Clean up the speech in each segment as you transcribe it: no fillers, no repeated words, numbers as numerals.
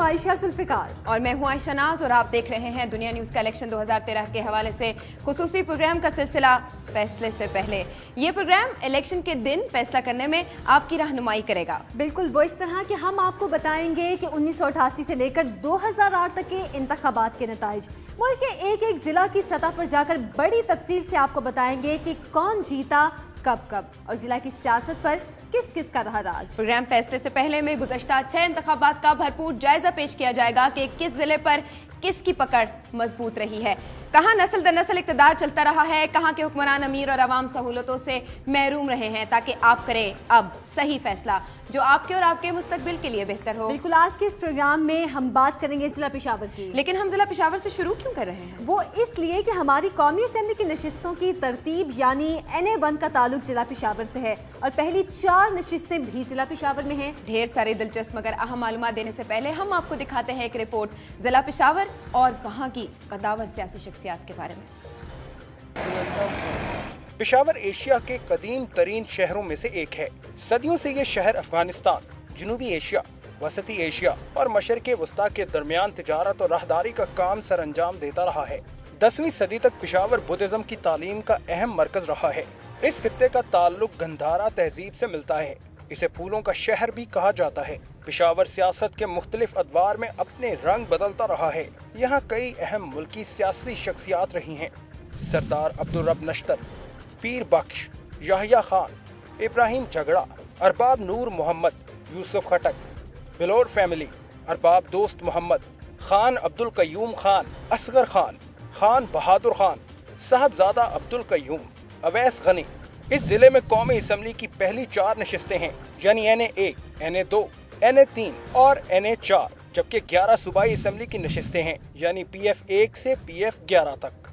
आयशा जुल्फिकार और मैं हूं आयशा नाज और आप देख रहे हैं दुनिया न्यूज का इलेक्शन 2013 के हवाले से खुसूसी प्रोग्राम का सिलसिला फैसले से पहले। ये प्रोग्राम इलेक्शन के दिन फैसला करने में आपकी रहनुमाई करेगा। बिल्कुल वो इस तरह कि हम आपको बताएंगे कि 1988 से लेकर 2008 तक के इंतखाबात के नताइज, मुल्क के एक एक जिला की सतह पर जाकर बड़ी तफसील से आपको बताएंगे कि कौन जीता कब कब और जिला की सियासत पर किस किस का रहा राज। प्रोग्राम फैसले से पहले में गुज़श्ता 6 इंतखाबात का भरपूर जायजा पेश किया जाएगा कि किस जिले पर किसकी पकड़ मजबूत रही है, कहां नस्ल दर नस्ल इक़्तिदार चलता रहा है, कहां के हुक्मरान अमीर और आवाम सहूलतों से महरूम रहे हैं, ताकि आप करें अब सही फैसला जो आपके और आपके मुस्तकबिल के लिए बेहतर हो। बिल्कुल, आज के इस प्रोग्राम में हम बात करेंगे जिला पेशावर की। लेकिन हम जिला पेशावर से शुरू क्यों कर रहे हैं? वो इसलिए कि हमारी कौमी असेंबली की नशिस्तों की तरतीब यानी NA1 का ताल्लुक जिला पेशावर से है और पहली 4 नशिस्तें भी जिला पेशावर में हैं। ढेर सारे दिलचस्प मगर अहम मालूमात देने से पहले हम आपको दिखाते हैं एक रिपोर्ट जिला पेशावर और वहां की कदावर सियासी शख्सियात के बारे में। पेशावर एशिया के कदीम तरीन शहरों में से एक है। सदियों से ये शहर अफगानिस्तान, जनूबी एशिया, वसती एशिया और मशरक़े वस्ता के दरमियान तिजारत और राहदारी का काम सर अंजाम देता रहा है। 10वीं सदी तक पेशावर बुद्धिज्म की तालीम का अहम मरकज रहा है। इस खित्ते का ताल्लुक गंधारा तहजीब से मिलता है। इसे फूलों का शहर भी कहा जाता है। पेशावर सियासत के मुख्तलिफ अदवार में अपने रंग बदलता रहा है। यहाँ कई अहम मुल्की सियासी शख्सियात रही हैं। सरदार अब्दुल रब नश्तर, पीर बख्श, याहिया खान, इब्राहिम झगड़ा, अरबाब नूर मोहम्मद, यूसुफ खटक, बिलोर फैमिली, अरबाब दोस्त मोहम्मद, खान अब्दुल कयूम खान, असगर खान, खान बहादुर खान, साहबजादा अब्दुल कयूम, अवैस गनी। इस जिले में कौमी असम्बली की पहली 4 नशिस्तें हैं यानी NA1, NA2, NA3 और NA4, जबकि 11 सूबाई असम्बली की नशिस्तें हैं यानी PF1 से PF11 तक।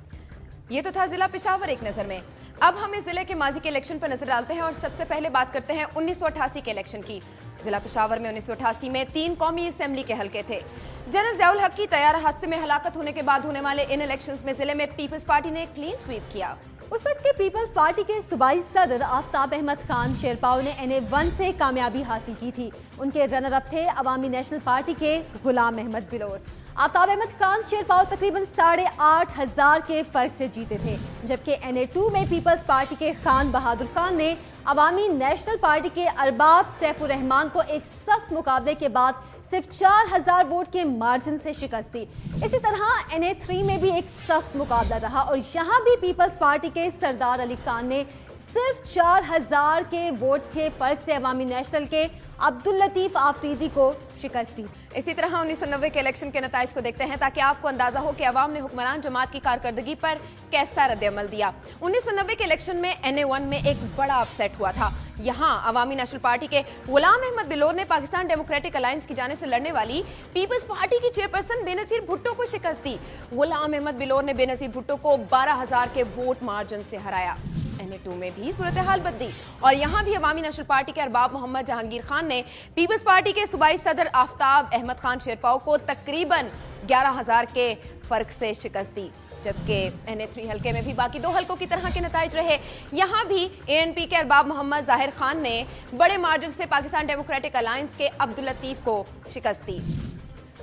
ये तो था जिला पेशावर एक नजर में। अब हम इस जिले के माजी के इलेक्शन पर नजर डालते हैं और सबसे पहले बात करते हैं 1988 के इलेक्शन की। जिला पेशावर में 1988 में 3 कौमी असेंबली के हलके थे। जनरल ज़ियाउल हक की तैयारा हादसे में हलाकत होने के बाद होने वाले इन इलेक्शंस में जिले में पीपल्स पार्टी ने एक क्लीन स्वीप किया। उस वक्त के पीपल्स पार्टी के सूबाई सदर आफ्ताब अहमद खान शेरपाव ने NA1 से कामयाबी हासिल की थी। उनके रनर अप थे अवामी नेशनल पार्टी के गुलाम अहमद बिलोर। आफ्ताब अहमद खान शेरपाव तकरीबन 8,500 के फर्क से जीते थे, जबकि NA2 में पीपल्स पार्टी के खान बहादुर खान ने अवामी नेशनल पार्टी के अरबाब सैफुर रहमान को एक सख्त मुकाबले के बाद सिर्फ 4,000 वोट के मार्जिन से शिकस्त दी। इसी तरह NA3 में भी एक सख्त मुकाबला रहा और यहाँ भी पीपल्स पार्टी के सरदार अली खान ने सिर्फ 4,000 के वोट के फर्क से अवामी नेशनल के अब्दुल लतीफ आफरीदी को शिकस्त दी। इसी तरह 1990 के इलेक्शन के नताइज को देखते हैं ताकि आपको अंदाजा हो कि अवाम ने हुक्मरान जमात की कारकर्दगी पर कैसा रद्द-ए-अमल दिया। 1990 के इलेक्शन में NA1 में एक बड़ा अपसेट हुआ था। यहाँ अवामी नेशनल पार्टी के गुलाम अहमद बिलोर ने पाकिस्तान डेमोक्रेटिक अलायंस की जानिब से लड़ने वाली पीपल्स पार्टी की चेयरपर्सन बेनजीर भुट्टो को शिकस्त दी। गुलाम अहमद बिलोर ने बेनजीर भुट्टो को 12,000 के वोट मार्जिन से हराया। NA2 में भी सूरत हाल बदली और यहाँ भी अवामी नेशनल पार्टी के अरबाब मोहम्मद जहांगीर खान ने पीपल्स पार्टी के सूबाई सदर आफ्ताब अहमद खान शेरपाव को तकरीबन 11,000 के फर्क से शिकस्त दी, जबकि NA3 हल्के में भी बाकी 2 हल्कों की तरह के नताइज रहे। यहाँ भी ANP के अरबाब मोहम्मद जाहिर खान ने बड़े मार्जिन से पाकिस्तान डेमोक्रेटिक अलायंस के अब्दुल लतीफ को शिकस्त दी।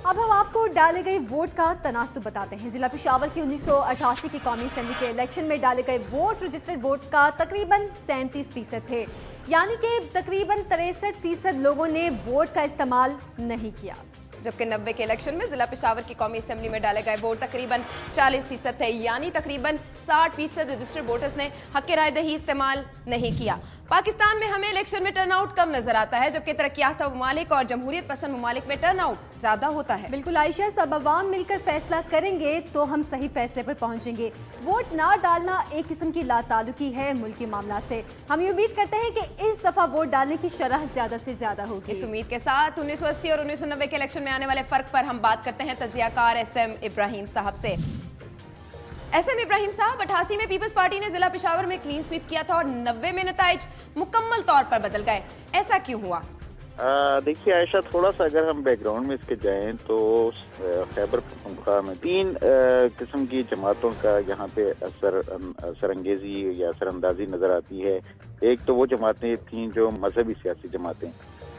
अब हम आपको डाले गए वोट का तनासुब बताते हैं। जिला पेशावर की 1988 की कौमी असेंबली के इलेक्शन में डाले गए वोट रजिस्टर्ड वोट का तकरीबन 37% थे, यानी कि तकरीबन 63% लोगों ने वोट का इस्तेमाल नहीं किया। जबकि 90 के इलेक्शन में जिला पेशावर की कौमी असेंबली में डाले गए वोट तकरीबन 40% थे, यानी तकरीबन 60% रजिस्टर्ड वोटर्स ने हक राय दही इस्तेमाल नहीं किया। पाकिस्तान में हमें इलेक्शन में टर्नआउट कम नजर आता है, जबकि तरक्की याफ्ता ममालिक और जमहूरियत पसंद ममालिक में टर्नआउट ज्यादा होता है। बिल्कुल आयशा, सब अवाम मिलकर फैसला करेंगे तो हम सही फैसले पर पहुंचेंगे। वोट ना डालना एक किस्म की लाताल्लुकी है मुल्की मामला से। हम ये उम्मीद करते हैं कि इस दफा वोट डालने की शरह ज्यादा से ज्यादा होगी। इस उम्मीद के साथ 1980 और 1990 के इलेक्शन में आने वाले फर्क पर हम बात करते हैं तजियाकार SM इब्राहिम साहब से। SM इब्राहिम साहब, 88 में पीपल्स पार्टी ने जिला पेशावर में क्लीन स्वीप किया था और 90 में नताइज मुकम्मल तौर पर बदल गए, ऐसा क्यों हुआ? देखिए आयशा, थोड़ा सा अगर हम बैकग्राउंड में इसके जाएं तो खैबर पख्तूनख्वा में 3 किस्म की जमातों का यहाँ पे असरअंगेजी या असरअंदाजी नजर आती है। एक तो वो जमातें थीं जो मजहबी सियासी जमातें,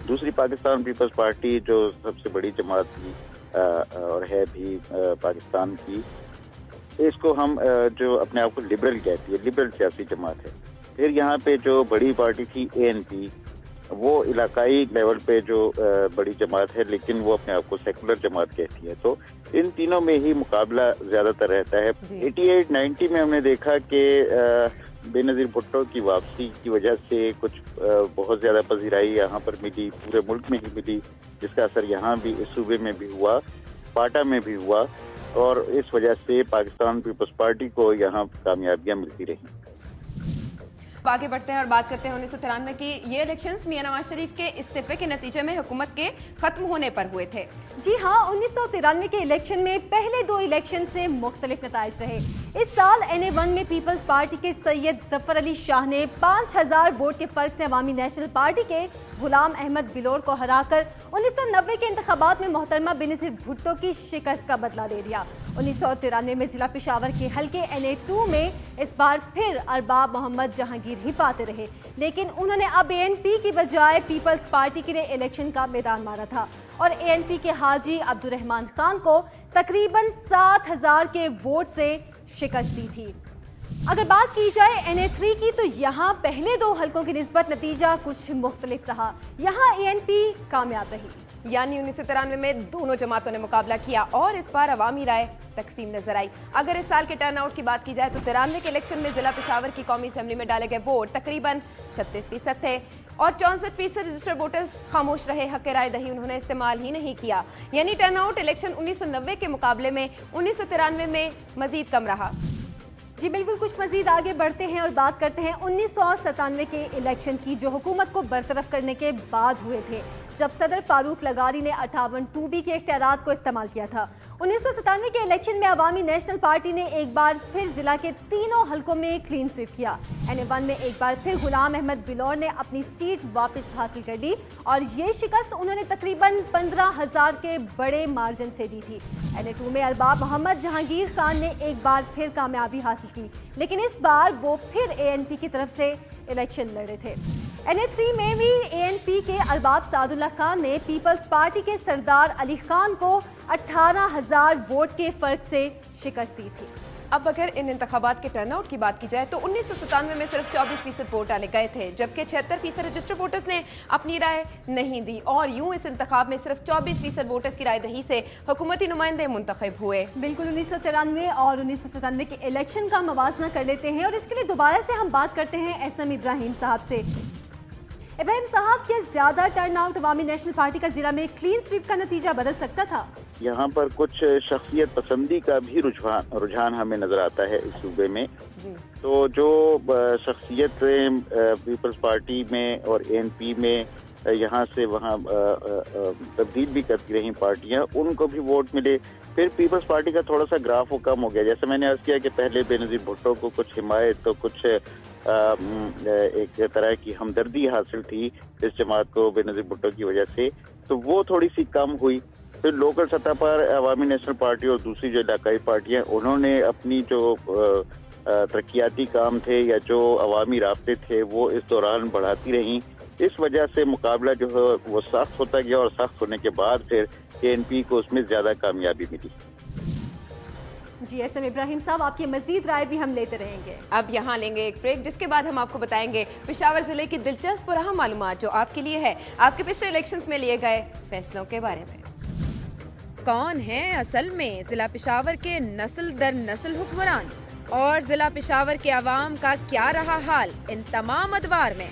दूसरी पाकिस्तान पीपल्स पार्टी जो सबसे बड़ी जमात थी اور ہے بھی پاکستان کی، اس کو ہم جو اپنے آپ کو لبرل کہتی ہے، لبرل سیاسی جماعت ہے۔ پھر یہاں پہ جو بڑی پارٹی تھی ANP، وہ علاقائی لیول پہ جو بڑی جماعت ہے، لیکن وہ اپنے آپ کو سیکولر جماعت کہتی ہے۔ تو ان تینوں میں ہی مقابلہ زیادہ تر رہتا ہے۔ 88-90 میں ہم نے دیکھا کہ بے نظیر بھٹو کی واپسی کی وجہ سے کچھ بہت زیادہ پذیرائی یہاں پر ملی، پورے ملک میں ہی ملی، جس کا اثر یہاں بھی اس صوبے میں بھی ہوا، پاٹا میں بھی ہوا، اور اس وجہ سے پاکستان پیپلز پارٹی کو یہاں کامیابیاں ملتی رہیں۔ آگے بڑھتے ہیں اور بات کرتے ہیں 1993 کی۔ یہ الیکشنز میاں نواز شریف کے استعفے کے نتیجے میں حکومت کے ختم ہونے پر ہوئے تھے۔ جی ہاں، 1993 کے الیکشن میں پہلے 2 الیکشن سے مختلف نتائج رہے۔ اس سال NA1 میں پیپلز پارٹی کے سید ظفر علی شاہ نے 5000 ووٹ کے فرق سے عوامی نیشنل پارٹی کے غلام احمد بلور کو ہرا کر 1990 کے انتخابات میں محترمہ بے نظیر بھٹو کی شکست کا بدلہ لے لیا۔ 1993 میں ضلع پشاور کے حلقے NA2 میں اس بار پھر ارباب محمد جہانگیر ہی پاتے رہے، لیکن انہوں نے اب ANP کی بجائے پیپلز پارٹی کے لیے الیکشن کا میدان مارا تھا اور ANP کے حاجی عبد الرحمان خان کو تقریباً 7000 کے ووٹ سے شکست دی تھی۔ اگر بات کی جائے NA3 کی تو یہاں پہلے 2 حلقوں کی نسبت نتیجہ کچھ مختلف رہا۔ یہاں ANP کامیاب رہی، یعنی 1993 میں دونوں جماعتوں نے مقابلہ کیا اور اس بار عوامی رائے تقسیم نظر آئی۔ اگر اس سال کے ٹرن آؤٹ کی بات کی جائے تو 93 کے الیکشن میں ضلع پشاور کی قومی اسمبلی میں ڈالے گئے ووٹ تقریباً 36% تھے اور 64% رجسٹر ووٹرز خاموش رہے، حق رائے دہی انہوں نے استعمال ہی نہیں کیا۔ یعنی ٹرن آؤٹ الیکشن 1990 کے مقابلے میں 1993 میں مزید کم رہا۔ جی بالکل، کچھ مزید آگے بڑھتے ہیں اور بات کرتے ہیں 1997 کے الیکشن کی، جو حکومت کو برطرف کرنے کے بعد ہوئے تھے، جب صدر فاروق لغاری نے 58(2)B کے اختیارات کو استعمال کیا تھا۔ 1997 کے الیکشن میں عوامی نیشنل پارٹی نے ایک بار پھر ضلع کے تینوں حلقوں میں کلین سویپ کیا۔ NA1 میں ایک بار پھر غلام احمد بلور نے اپنی سیٹ واپس حاصل کر لی اور یہ شکست انہوں نے تقریباً 15000 کے بڑے مارجن سے دی تھی۔ NA2 میں ارباب محمد جہانگیر خان نے ایک بار پھر کامیابی حاصل کی، لیکن اس بار وہ پھر ANP کی طرف سے الیکشن لڑے تھے۔ NA3 میں بھی ANP کے ارباب سعد اللہ خان نے پیپلز پارٹی کے سردار علی خان کو 18000 ووٹ کے فرق سے شکست دی تھی۔ اب اگر ان انتخابات کے ٹرن آؤٹ کی بات کی جائے تو 1997 میں صرف 24% ووٹ ڈالے گئے تھے، جبکہ 76% رجسٹر ووٹرز نے اپنی رائے نہیں دی اور یوں اس انتخاب میں صرف 24% ووٹرز کی رائے دہی سے حکومتی نمائندے منتخب ہوئے۔ بالکل، 1993 اور 1997 کے الیکشن کا موازنہ کر لیتے ہیں اور اس کے لیے دوبارہ سے ہم بات کرتے ہیں SM ابراہیم صاحب سے۔ ابراہیم صاحب، کیا زیادہ ٹرن آؤٹ عوامی نیشنل پارٹی کا ضلع میں کلین سویپ کا نتیجہ بدل سکتا تھا؟ یہاں پر کچھ شخصیت پسندی کا بھی رجحان ہمیں نظر آتا ہے اس صوبے میں۔ تو جو شخصیت پیپلز پارٹی میں اور ANP میں یہاں سے وہاں تبدیل بھی کرتی رہی پارٹیاں، ان کو بھی ووٹ ملے۔ پھر پیپلز پارٹی کا تھوڑا سا گراف وہ کم ہو گیا، جیسے میں نے عرض کیا کہ پہلے بے نظیر بھٹو کو کچھ حمایت تو کچھ ایک طرح کی ہمدردی حاصل تھی اس جماعت کو بے نظیر بھٹو کی وجہ سے، تو وہ تھوڑی سی کم ہوئی۔ پھر لوکل سطح پر عوامی نیشنل پارٹی اور دوسری جو علاقائی پارٹیاں، انہوں نے اپنی جو ترقیاتی کام تھے یا جو عوامی رابطے تھے وہ اس دوران بڑھاتی رہیں۔ اس وجہ سے مقابلہ جو ہے وہ سخت ہوتا گیا اور سخت ہونے کے بعد پھر ANP کو اس میں زیادہ کامیابی ملی۔ جی SM ابراہیم صاحب، آپ کی مزید رائے بھی ہم لیتے رہیں گے۔ اب یہاں لیں گے ایک بریک، جس کے بعد ہم آپ کو بتائیں گے پشاور ضلع کی دلچسپ اور اہم معلومات جو آپ کے لیے ہے آپ کے پچھلے الیکشنز میں لیے گئے فیصلوں کے بارے میں۔ کون ہیں اصل میں ضلع پشاور کے نسل در نسل حکمران اور ضلع پشاور کے عوام کا کیا رہا حال ان تمام ادوار میں؟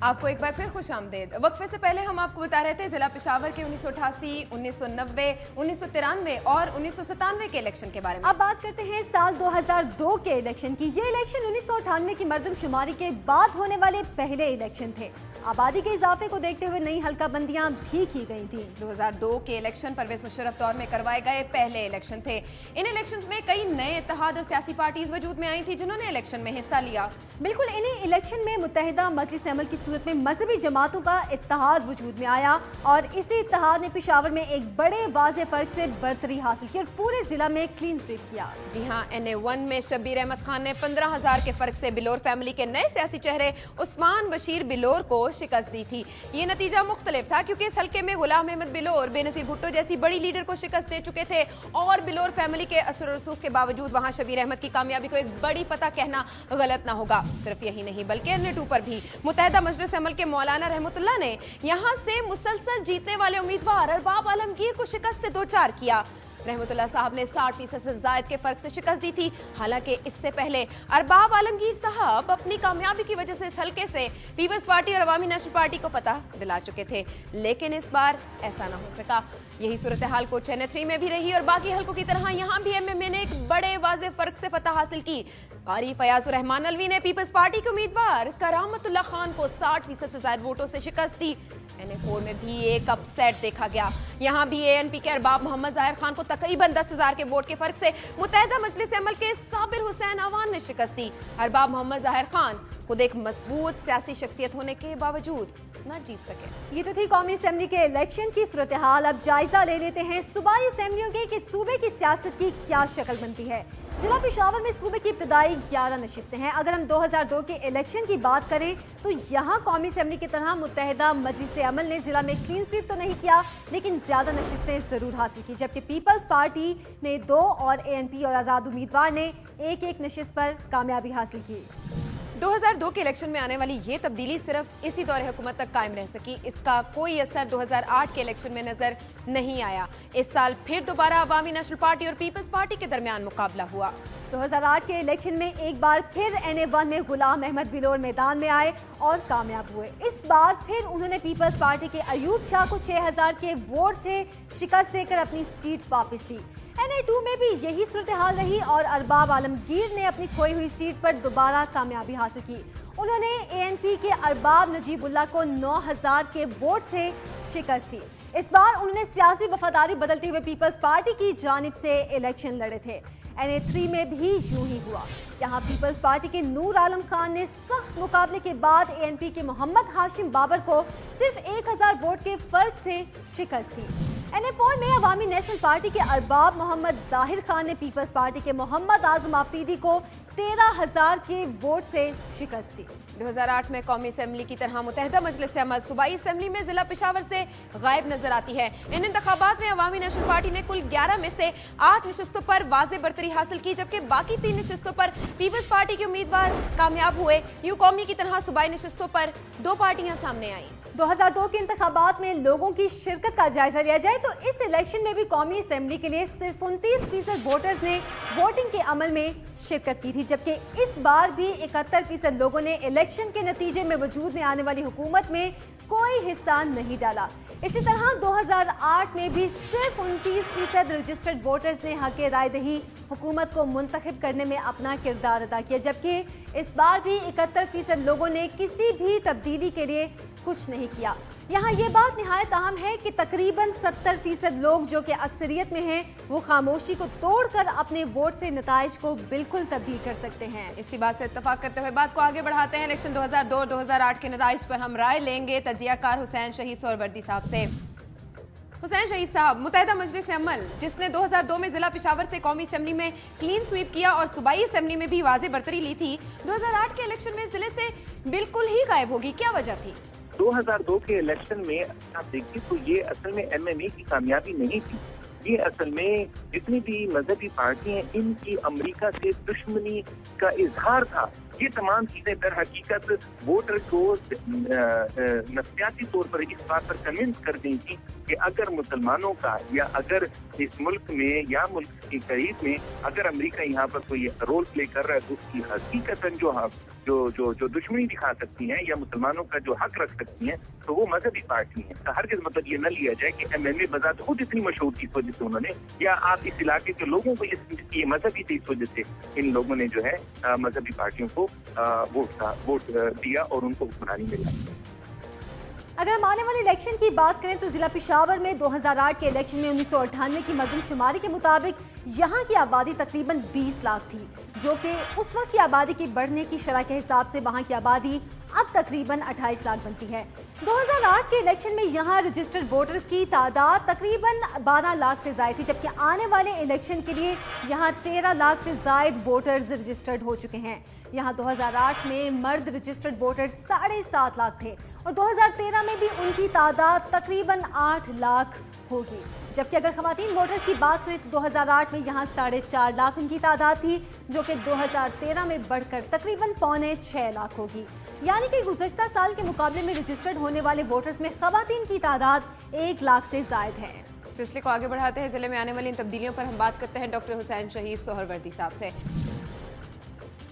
آپ کو ایک بار پھر خوش آمدید۔ وقفے سے پہلے ہم آپ کو بتا رہے تھے ضلع پشاور کے 1988، 1990، 1993 اور 1997 کے الیکشن کے بارے میں۔ اب بات کرتے ہیں سال 2002 کے الیکشن کی۔ یہ الیکشن 1998 کی مردم شماری کے بعد ہونے والے پہلے الیکشن تھے۔ آبادی کے اضافے کو دیکھتے ہوئے نئی حلقہ بندیاں بھی کی گئی تھیں۔ 2002 کے الیکشن پرویز مشرف دور میں کروائے گئے پہلے الیکشن تھے۔ ان الیکشنز میں کئی نئے اتحاد اور سیاسی پارٹیز وجود میں آئی تھی جنہوں نے الیکشن میں حصہ لیا۔ बिल्कुल, इन्हीं इलेक्शन में मुत्तहिदा मजलिस अमल की सूरत में मजहबी जमातों का इत्तेहाद वजूद में आया और इसी इत्तेहाद ने पेशावर में एक बड़े वाज़े फर्क से बरतरी हासिल की और पूरे जिला में क्लीन स्वीप किया। जी हाँ, NA1 में शब्बीर अहमद खान ने 15,000 के फर्क से बिलोर फैमिली के नए सियासी चेहरे उस्मान बशीर बिलोर को शिकस्त दी थी। ये नतीजा मुख्तलिफ था क्योंकि इस हल्के में गुलाम अहमद बिलोर बेनजीर भुट्टो जैसी बड़ी लीडर को शिकस्त दे चुके थे और बिलोर फैमिली के असर रसूख के बावजूद वहां शब्बीर अहमद की कामयाबी को एक बड़ी फतह कहना गलत ना होगा। सिर्फ यही नहीं बल्कि NA2 पर भी मुत्तहिदा मजलिस अमल के मौलाना रहमतुल्लाह ने यहां से मुसलसल जीतने वाले उम्मीदवार अरबाब आलमगीर को शिकस्त से दो चार किया। रहमतुल्लाह साहब ने 60% से ज्यादा के फर्क से शिकस्त दी थी। हालांकि इससे पहले अरबाब आलमगीर साहब अपनी कामयाबी की वजह से इस हल्के से पीपल्स पार्टी और अवामी नेशनल पार्टी को फतह दिला चुके थे, लेकिन इस बार ऐसा ना हो सका। यही सूरत हाल को NA3 में भी रही और बाकी हल्कों की तरह यहाँ भी MMA ने एक बड़े वाज़े फर्क से फतह हासिल की। कारी फयाजुर रहमान अलवी ने पीपल्स पार्टी के उम्मीदवार करामतुल्लाह खान को 60% से ज्यादा वोटों से शिकस्त दी। NA4 में भी एक अपसेट देखा गया। यहाँ भी ANP के अरबाब मोहम्मद जाहिर खान को तकरीबन 10,000 के वोट के फर्क से मुत्तहिदा मजलिस अमल के साबिर हुसैन आवान ने शिकस्त दी। अरबाब मोहम्मद जाहिर खान खुद एक मजबूत सियासी शख्सियत होने के बावजूद न जीत सके। ये तो थी कौमी असेंबली के इलेक्शन की सूरत हाल। अब जायजा ले लेते हैं सूबाई असेंबलियों के कि सूबे की सियासत की क्या शक्ल बनती है। जिला पेशावर में सूबे की इब्तदाई 11 नशिस्तें हैं। अगर हम 2002 के इलेक्शन की बात करें तो यहाँ कौमी असेंबली की तरह मुत्तहिदा मजलिस अमल ने जिला में क्लीन स्वीप तो नहीं किया, लेकिन ज्यादा नशिस्तें जरूर हासिल की, जबकि पीपल्स पार्टी ने 2 और ANP और आज़ाद उम्मीदवार ने एक नशिस्त पर कामयाबी हासिल की। 2002 के इलेक्शन में आने वाली ये तब्दीली सिर्फ इसी दौर हुकूमत तक कायम रह सकी। इसका कोई असर 2008 के इलेक्शन में नजर नहीं आया। इस साल फिर दोबारा अवामी नेशनल पार्टी और पीपल्स पार्टी के दरमियान मुकाबला हुआ। 2008 के इलेक्शन में एक बार फिर NA1 में गुलाम अहमद बिलोर मैदान में आए और कामयाब हुए। इस बार फिर उन्होंने पीपल्स पार्टी के अयूब शाह को 6,000 के वोट से शिकस्त देकर अपनी सीट वापस ली। NA2 में भी यही सूरत हाल रही और अरबाब आलमगीर ने अपनी खोई हुई सीट पर दोबारा कामयाबी हासिल की। उन्होंने ANP के अरबाब नजीबुल्लाह को 9,000 के वोट से शिकस्त दी। इस बार उन्होंने सियासी वफादारी बदलते हुए पीपल्स पार्टी की जानिब से इलेक्शन लड़े थे। NA3 में भी यूं ही हुआ। यहाँ पीपल्स पार्टी के नूर आलम खान ने सख्त मुकाबले के बाद ANP के मोहम्मद हाशिम बाबर को सिर्फ 1,000 वोट के फर्क से शिकस्त दी। NA4 में अवामी नेशनल पार्टी के अरबाब मोहम्मद जाहिर खान ने पीपल्स पार्टी के मोहम्मद आजम आफरीदी को 13,000 के वोट से शिकस्त दी। 2008 में कौमी असेंबली की तरह मुत्तहिदा मजलिस अमल सूबाई असेंबली में जिला पेशावर से गायब नजर आती है। इन इंतखाबात में अवामी नेशनल पार्टी ने कुल 11 में से 8 नशिस्तों पर वाज़े बरतरी हासिल की, जबकि बाकी 3 नशिस्तों पर पीपल्स पार्टी के उम्मीदवार कामयाब हुए। यूं कौमी की तरह सूबाई नशिस्तों पर 2 पार्टियां सामने आईं। 2002 के इंतखाबात में लोगों की शिरकत का जायजा लिया जाए तो इस इलेक्शन में भी कौमी असेंबली के लिए सिर्फ 29% वोटर्स ने वोटिंग के अमल में शिरकत की थी, जबकि इस बार भी 71% लोगों ने इलेक्शन के नतीजे में वजूद में आने वाली हुकूमत में कोई हिस्सा नहीं डाला। इसी तरह 2008 में भी सिर्फ 29% रजिस्टर्ड वोटर्स ने हक राय दही हुकूमत को मुंतखब करने में अपना किरदार अदा किया, जबकि इस बार भी 71% लोगों ने किसी भी तब्दीली के लिए कुछ नहीं किया। यहाँ ये बात निहायत अहम है कि तकरीबन 70% लोग जो कि अक्सरियत में हैं, वो खामोशी को तोड़कर अपने वोट से नताइज को बिल्कुल तब्दील कर सकते हैं। इसी बात से इत्तफाक करते हुए बात को आगे बढ़ाते हैं। इलेक्शन 2002 और 2008 के नताइज पर हम राय लेंगे तजियाकार हुसैन शहीद सोहरवर्दी साहब से। हुसैन शहीद साहब, मुत्तहिदा मजलिस अमल जिसने 2002 में जिला पेशावर से कौमी असेंबली में क्लीन स्वीप किया और सूबाई असेंबली में भी वाज़े बरतरी ली थी, 2008 के इलेक्शन में जिले से बिल्कुल ही गायब होगी, क्या वजह थी? 2002 के इलेक्शन में आप देखिए तो ये असल में MMA की कामयाबी नहीं थी। ये असल में जितनी भी मजहबी पार्टी हैं, इनकी अमेरिका से दुश्मनी का इजहार था। ये तमाम चीजें दर हकीकत वोटर को नफसियाती तौर पर इस बात पर कन्विंस कर दी थी कि अगर मुसलमानों का या अगर इस मुल्क में या मुल्क के करीब में अगर अमेरिका यहाँ पर कोई रोल प्ले कर रहा है तो उसकी हकीकतन जो दुश्मनी दिखा सकती हैं या मुसलमानों का जो हक रख सकती हैं तो वो मजहबी पार्टी है। हर किस मतलब ये न लिया जाए कि MMA बजात खुद इतनी मशहूर थी इस वजह से उन्होंने, या आप इस इलाके के लोगों को ये मजहबी थी इस वजह से इन लोगों ने जो है मजहबी पार्टियों को वोट दिया और उनको हुक्मरानी मिला। अगर हम आने वाले इलेक्शन की बात करें तो जिला पेशावर में 2008 के इलेक्शन में 1998 की मरदमशुमारी के मुताबिक यहाँ की आबादी तकरीबन 20 लाख थी, जो कि उस वक्त की आबादी की बढ़ने की शरह के हिसाब से वहाँ की आबादी अब तकरीबन 28 लाख बनती है। 2008 के इलेक्शन में यहाँ रजिस्टर्ड वोटर्स की तादाद तकरीबन 12 लाख से ज़ायद थी, जबकि आने वाले इलेक्शन के लिए यहाँ 13 लाख से ज़ायद वोटर्स रजिस्टर्ड हो चुके हैं। यहाँ 2008 में मर्द रजिस्टर्ड वोटर्स 7.5 लाख थे और 2013 में भी उनकी तादाद तकरीबन 8 लाख होगी, जबकि अगर खवातीन वोटर्स की बात करें तो 2008 में यहाँ 4.5 लाख उनकी तादाद थी, जो कि 2013 में बढ़कर तकरीबन 5.25 लाख होगी। यानी कि गुज़श्ता साल के मुकाबले में रजिस्टर्ड होने वाले वोटर्स में खवातीन की तादाद 1 लाख से ज़ायद है। सिलसिले को आगे बढ़ाते हैं। जिले में आने वाली इन तब्दीलियों पर हम बात करते हैं डॉक्टर हुसैन शहीद सोहरवर्दी साहब से।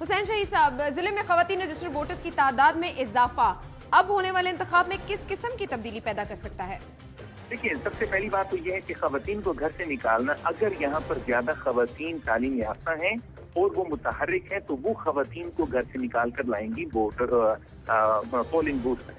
हुसैन शहीद साहब, जिले में खवातीन रजिस्टर्ड वोटर्स की तादाद में इजाफा अब होने वाले इंतखाब में किस किस्म की तब्दीली पैदा कर सकता है? देखिए, सबसे पहली बात तो यह है कि खवातीन को घर से निकालना, अगर यहाँ पर ज्यादा खवातीन तालीम याफ्ता हैं और वो मुतहर्रिक हैं तो वो खवातीन को घर से निकाल कर लाएंगी वोटर पोलिंग बूथ में।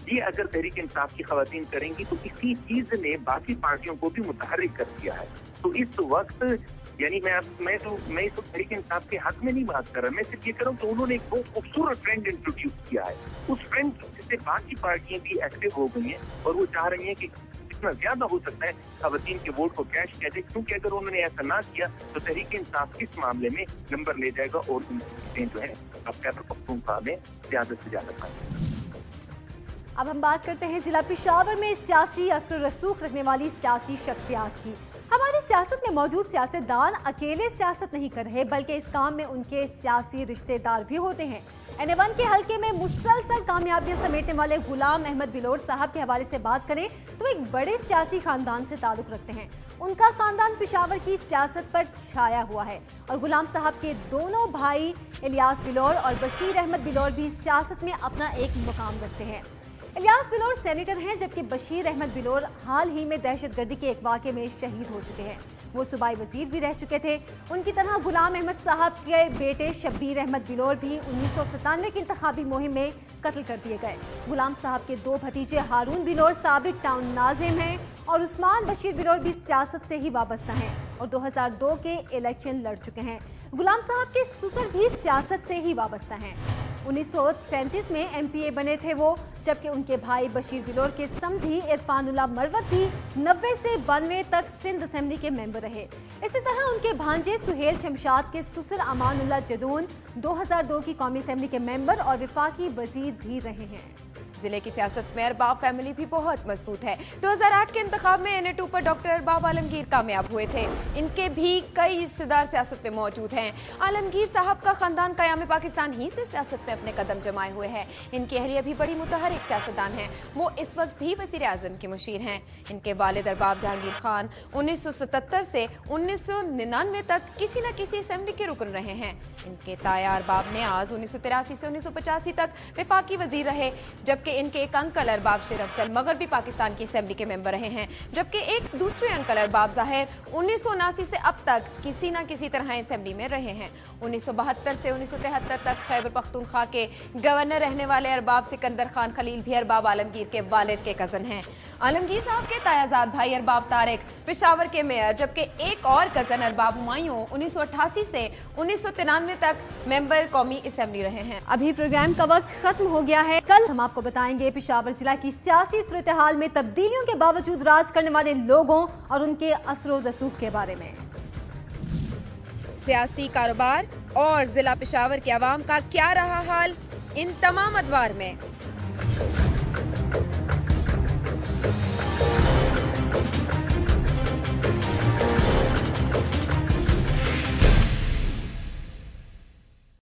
ये अगर तहरीक इंसाफ की खवातीन करेंगी तो इसी चीज ने बाकी पार्टियों को भी मुतहर्रिक कर दिया है। तो इस वक्त यानी मैं तो तहरीक इंसाफ के हक में नहीं बात कर रहा, मैं सिर्फ ये कर रहा हूँ कि उन्होंने एक बहुत खूबसूरत ट्रेंड इंट्रोड्यूस किया है। उस ट्रेंड से बाकी पार्टियां भी एक्टिव हो गई हैं और वो चाह रही हैं कि जितना ज्यादा हो सकता है खवातीन के वोट को कैश किया जाए, क्योंकि अगर उन्होंने ऐसा ना किया तो तहरीक इंसाफ इस मामले में नंबर ले जाएगा और उनकी जो है अब खैबर पख्तूनख्वा में ज्यादा से ज्यादा पाएंगे। अब हम बात करते हैं जिला पेशावर में सियासी असर रसूख रखने वाली सियासी शख्सियात की। हमारी सियासत में मौजूद सियासतदान अकेले सियासत नहीं कर रहे, बल्कि इस काम में उनके सियासी रिश्तेदार भी होते हैं। NA1 के हल्के में मुसलसल कामयाबियां समेटने वाले गुलाम अहमद बिलोर साहब के हवाले से बात करें तो एक बड़े सियासी खानदान से ताल्लुक रखते हैं। उनका खानदान पेशावर की सियासत पर छाया हुआ है और गुलाम साहब के दोनों भाई इलियास बिलोर और बशीर अहमद बिलोर भी सियासत में अपना एक मुकाम रखते हैं। इलियास बिलोर सेनेटर हैं, जबकि बशीर अहमद बिलोर हाल ही में दहशतगर्दी के एक वाक़े में शहीद हो चुके हैं। वो सूबाई वजीर भी रह चुके थे। उनकी तरह गुलाम अहमद साहब के बेटे शब्बीर अहमद बिलोर भी 1997 की इंतखाबी मुहिम में कत्ल कर दिए गए। गुलाम साहब के दो भतीजे हारून बिलोर साबिक टाउन नाजिम हैं और उस्मान बशीर बिलोर भी सियासत से ही वाबस्ता हैं और 2002 के इलेक्शन लड़ चुके हैं। गुलाम साहब के ससुर भी सियासत से ही वाबस्ता हैं। 1937 में MPA बने थे वो, जबकि उनके भाई बशीर बिलोर के समधी इरफानुल्लाह मरवत भी 90 से 92 तक सिंध असेंबली के मेंबर रहे। इसी तरह उनके भांजे सुहेल शमशाद के ससुर अमानुल्लाह जदून 2002 की कौमी असेंबली के मेंबर और वफाकी वजीर भी रहे हैं। जिले की सियासत में अरबाब फैमिली भी बहुत मजबूत है। 2008 के इंतखाब में NA2 पर डॉक्टर अरबाब आलमगीर कामयाब हुए थे। इनके भी कई रिश्तेदार सियासत में मौजूद हैं। आलमगीर साहब का खानदान क़याम पाकिस्तान ही से सियासत में अपने कदम जमाए हुए है। इनकी अहलिया भी बड़ी मुतहरिक सियासतदान हैं। वो इस वक्त भी वज़ीर आज़म की मुशीर हैं। इनके वालिद अरबाब जहांगीर खान 1977 से 1999 तक किसी न किसी असेंबली के रुकन रहे हैं। इनके ताया अरबाब नियाज़ 1983 से 1985 तक वफाकी वजीर रहे, जबकि इनके एक अंकल अरबाब शेर अफजल मगरबी पाकिस्तान की असेंबली के मेंबर रहे हैं, जबकि एक दूसरे अंकल अरबाब ज़ाहिर 1979 से अब तक किसी न किसी तरह असेंबली में रहे हैं। 1972 से 1973 तक खैबर पख्तूनख्वा के गवर्नर रहने वाले अरबाब सिकंदर खान खलील भी अरबाब आलमगीर के वालिद के कज़न हैं। आलमगीर साहब के तायाजाद भाई अरबाब तारिक पेशावर के मेयर, जबकि एक और कज़न अरबाब हुमायूं 1988 से 1993 तक मेंबर कौमी असेंबली रहे हैं। अभी प्रोग्राम का वक्त खत्म हो गया है। कल हम आपको बताएंगे पेशावर जिला की सियासी सूरत-ए-हाल में तब्दीलियों के बावजूद राज करने वाले लोगों और उनके असर व रसूख के बारे में। सियासी कारोबार और जिला पेशावर के अवाम का क्या रहा हाल, इन तमाम अदवार में